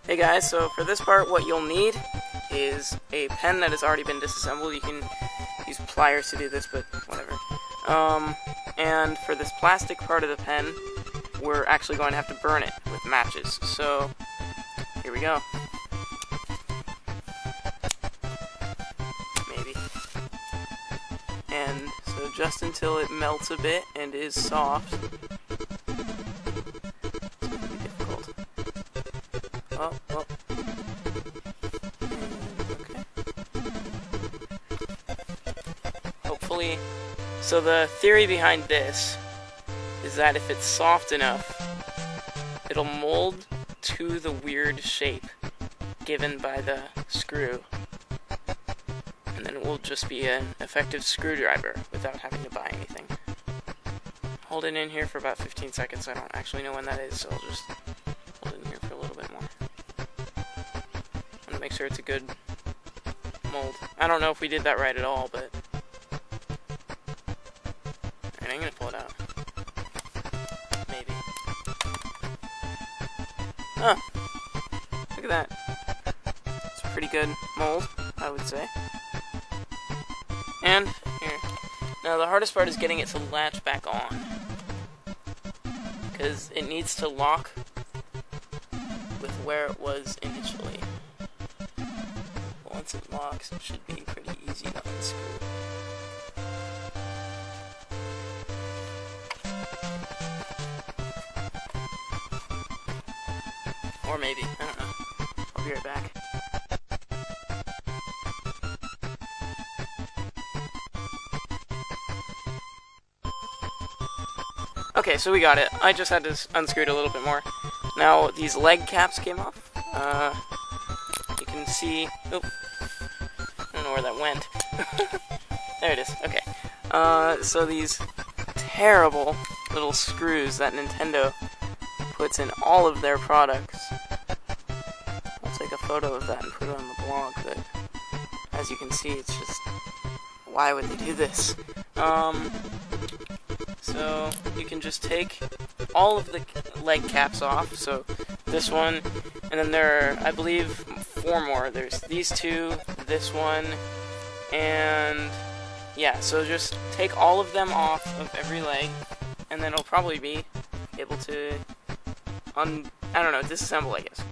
Hey guys, so for this part what you'll need is a pen that has already been disassembled. You can use pliers to do this, but whatever. And for this plastic part of the pen, we're actually going to have to burn it with matches. So, here we go. Maybe. And so just until it melts a bit and is soft. Oh. Okay. Hopefully. So the theory behind this is that if it's soft enough, it'll mold to the weird shape given by the screw. And then it will just be an effective screwdriver without having to buy anything. Hold it in here for about 15 seconds. I don't actually know when that is, so I'll just hold it in here for a little bit more. Make sure it's a good mold. I don't know if we did that right at all, but alright, I'm gonna pull it out. Maybe. Oh, look at that. It's a pretty good mold, I would say. And here. Now the hardest part is getting it to latch back on, because it needs to lock with where it was initially. Once it locks, it should be pretty easy to unscrew. Or maybe, I don't know. I'll be right back. Okay, so we got it. I just had to unscrew it a little bit more. Now, these leg caps came off. You can see... Oh. I don't know where that went. There it is. Okay. So these terrible little screws that Nintendo puts in all of their products. I'll take a photo of that and put it on the blog, but as you can see, it's just... Why would they do this? So you can just take all of the leg caps off. So this one, and then there are, I believe, 4 more. There's these 2, this one, and yeah, so just take all of them off of every leg, and then it'll probably be able to, I don't know, disassemble, I guess.